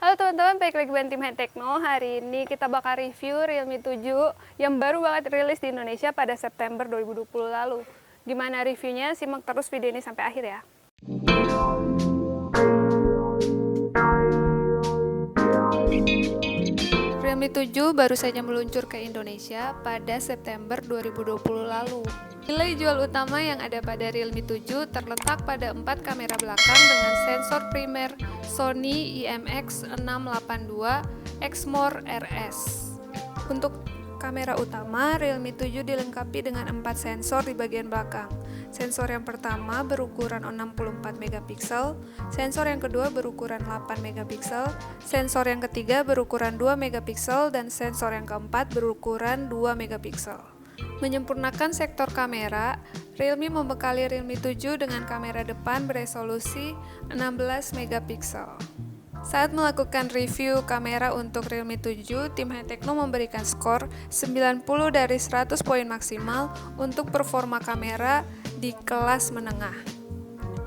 Halo teman-teman, balik lagi dengan tim High Techno. Hari ini kita bakal review Realme 7 yang baru banget rilis di Indonesia pada September 2020 lalu. Gimana reviewnya? Simak terus video ini sampai akhir ya. Realme 7 baru saja meluncur ke Indonesia pada September 2020 lalu. Nilai jual utama yang ada pada Realme 7 terletak pada 4 kamera belakang dengan sensor primer Sony IMX682 Exmor RS. Untuk kamera utama, Realme 7 dilengkapi dengan 4 sensor di bagian belakang. Sensor yang pertama berukuran 64 megapiksel, sensor yang kedua berukuran 8 megapiksel, sensor yang ketiga berukuran 2 megapiksel, dan sensor yang keempat berukuran 2 megapiksel. Menyempurnakan sektor kamera, Realme membekali Realme 7 dengan kamera depan beresolusi 16 megapiksel. Saat melakukan review kamera untuk Realme 7, tim High Techno memberikan skor 90 dari 100 poin maksimal untuk performa kamera di kelas menengah.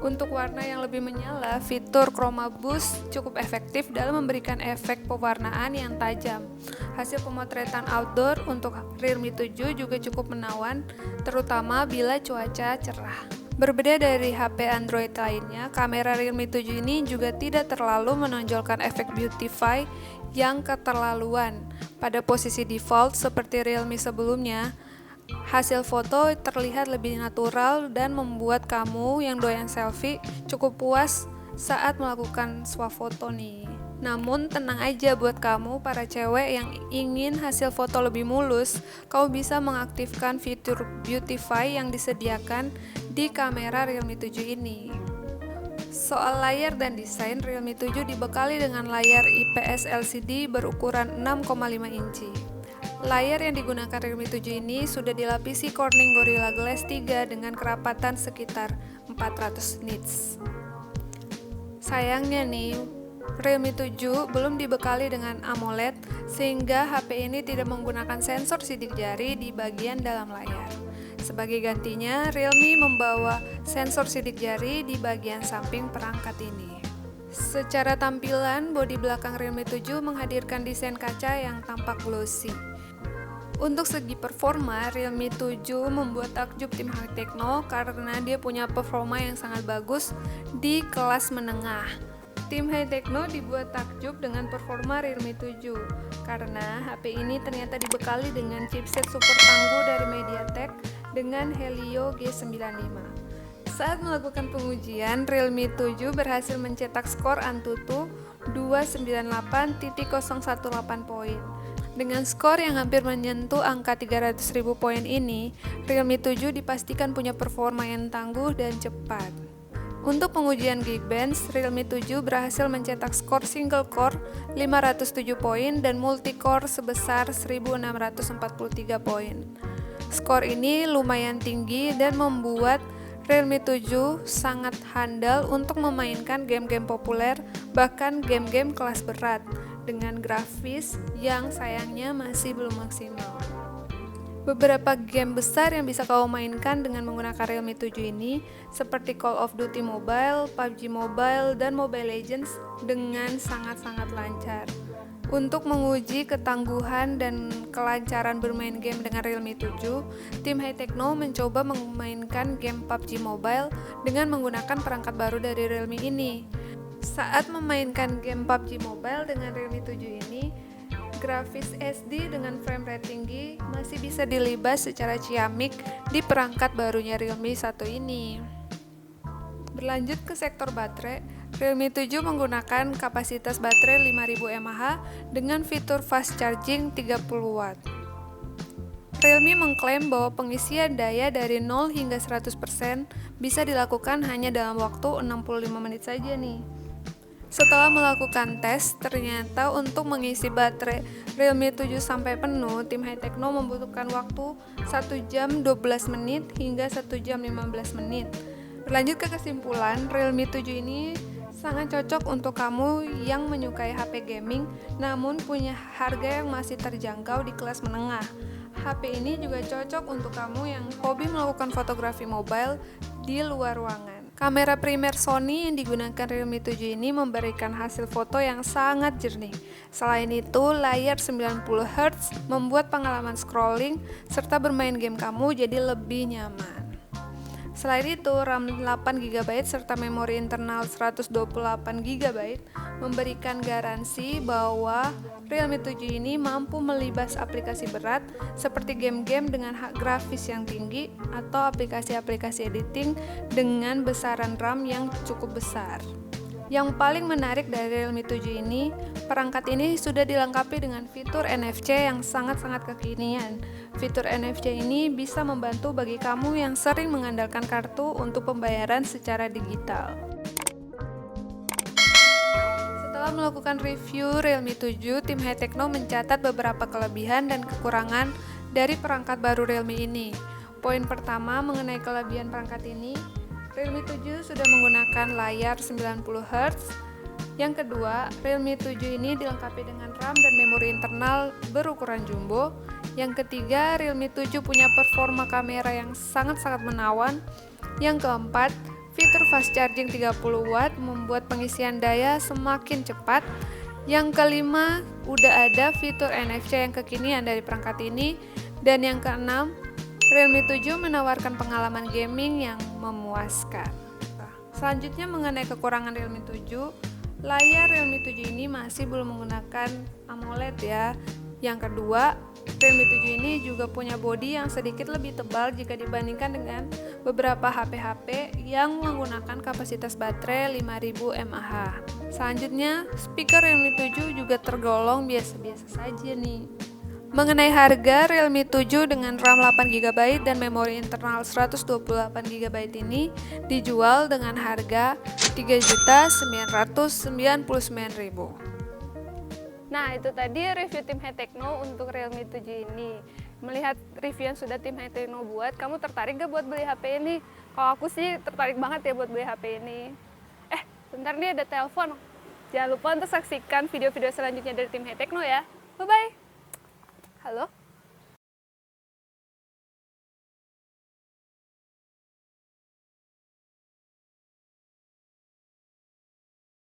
Untuk warna yang lebih menyala, fitur Chroma Boost cukup efektif dalam memberikan efek pewarnaan yang tajam. Hasil pemotretan outdoor untuk Realme 7 juga cukup menawan, terutama bila cuaca cerah. Berbeda dari HP Android lainnya, kamera Realme 7 ini juga tidak terlalu menonjolkan efek beautify yang keterlaluan. Pada posisi default seperti Realme sebelumnya, hasil foto terlihat lebih natural dan membuat kamu yang doyan selfie cukup puas saat melakukan swafoto nih. Namun tenang aja buat kamu para cewek yang ingin hasil foto lebih mulus, kamu bisa mengaktifkan fitur beautify yang disediakan di kamera Realme 7 ini. Soal layar dan desain, Realme 7 dibekali dengan layar IPS LCD berukuran 6,5 inci. Layar yang digunakan Realme 7 ini sudah dilapisi Corning Gorilla Glass 3 dengan kerapatan sekitar 400 nits. Sayangnya nih, Realme 7 belum dibekali dengan AMOLED sehingga HP ini tidak menggunakan sensor sidik jari di bagian dalam layar. Sebagai gantinya, Realme membawa sensor sidik jari di bagian samping perangkat ini. Secara tampilan, bodi belakang Realme 7 menghadirkan desain kaca yang tampak glossy. Untuk segi performa, Realme 7 membuat takjub tim High Techno karena dia punya performa yang sangat bagus di kelas menengah. Tim High Techno dibuat takjub dengan performa Realme 7 karena HP ini ternyata dibekali dengan chipset super tangguh dari MediaTek dengan Helio G95. Saat melakukan pengujian, Realme 7 berhasil mencetak skor Antutu 298.018 poin. Dengan skor yang hampir menyentuh angka 300.000 poin ini, Realme 7 dipastikan punya performa yang tangguh dan cepat. Untuk pengujian Geekbench, Realme 7 berhasil mencetak skor single core 507 poin dan multi-core sebesar 1.643 poin. Skor ini lumayan tinggi dan membuat Realme 7 sangat handal untuk memainkan game-game populer, bahkan game-game kelas berat, dengan grafis yang sayangnya masih belum maksimal. Beberapa game besar yang bisa kamu mainkan dengan menggunakan Realme 7 ini seperti Call of Duty Mobile, PUBG Mobile, dan Mobile Legends dengan sangat-sangat lancar. Untuk menguji ketangguhan dan kelancaran bermain game dengan Realme 7, tim High Techno mencoba memainkan game PUBG Mobile dengan menggunakan perangkat baru dari Realme ini. Saat memainkan game PUBG Mobile dengan Realme 7 ini, grafis SD dengan frame rate tinggi masih bisa dilibas secara ciamik di perangkat barunya Realme 1 ini. Berlanjut ke sektor baterai, Realme 7 menggunakan kapasitas baterai 5000 mAh dengan fitur fast charging 30 watt. Realme mengklaim bahwa pengisian daya dari 0 hingga 100% bisa dilakukan hanya dalam waktu 65 menit saja nih. Setelah melakukan tes, ternyata untuk mengisi baterai Realme 7 sampai penuh, tim High Techno membutuhkan waktu 1 jam 12 menit hingga 1 jam 15 menit. Berlanjut ke kesimpulan, Realme 7 ini sangat cocok untuk kamu yang menyukai HP gaming namun punya harga yang masih terjangkau di kelas menengah. HP ini juga cocok untuk kamu yang hobi melakukan fotografi mobile di luar ruangan. Kamera primer Sony yang digunakan Realme 7 ini memberikan hasil foto yang sangat jernih. Selain itu, layar 90Hz membuat pengalaman scrolling serta bermain game kamu jadi lebih nyaman. Selain itu, RAM 8GB serta memori internal 128GB memberikan garansi bahwa Realme 7 ini mampu melibas aplikasi berat seperti game-game dengan hak grafis yang tinggi atau aplikasi-aplikasi editing dengan besaran RAM yang cukup besar. Yang paling menarik dari Realme 7 ini, perangkat ini sudah dilengkapi dengan fitur NFC yang sangat-sangat kekinian. Fitur NFC ini bisa membantu bagi kamu yang sering mengandalkan kartu untuk pembayaran secara digital. Setelah melakukan review Realme 7, tim Hi-Tecno mencatat beberapa kelebihan dan kekurangan dari perangkat baru Realme ini. Poin pertama mengenai kelebihan perangkat ini, Realme 7 sudah menggunakan layar 90Hz. Yang kedua, Realme 7 ini dilengkapi dengan RAM dan memori internal berukuran jumbo. Yang ketiga, Realme 7 punya performa kamera yang sangat-sangat menawan. Yang keempat, fitur fast charging 30W membuat pengisian daya semakin cepat. Yang kelima, udah ada fitur NFC yang kekinian dari perangkat ini. Dan yang keenam, Realme 7 menawarkan pengalaman gaming yang memuaskan. Selanjutnya mengenai kekurangan Realme 7, layar Realme 7 ini masih belum menggunakan AMOLED ya. Yang kedua, Realme 7 ini juga punya bodi yang sedikit lebih tebal jika dibandingkan dengan beberapa HP-HP yang menggunakan kapasitas baterai 5000 mAh. Selanjutnya, speaker Realme 7 juga tergolong biasa-biasa saja nih. Mengenai harga, Realme 7 dengan RAM 8GB dan memori internal 128GB ini dijual dengan harga Rp3.999.000. Nah, itu tadi review tim Hi-Tecno untuk Realme 7 ini. Melihat review yang sudah tim Hi-Tecno buat, kamu tertarik gak buat beli HP ini? Kalau aku sih tertarik banget ya buat beli HP ini. Bentar nih ada telepon. Jangan lupa untuk saksikan video-video selanjutnya dari tim Hi-Tecno ya. Bye-bye. Halo?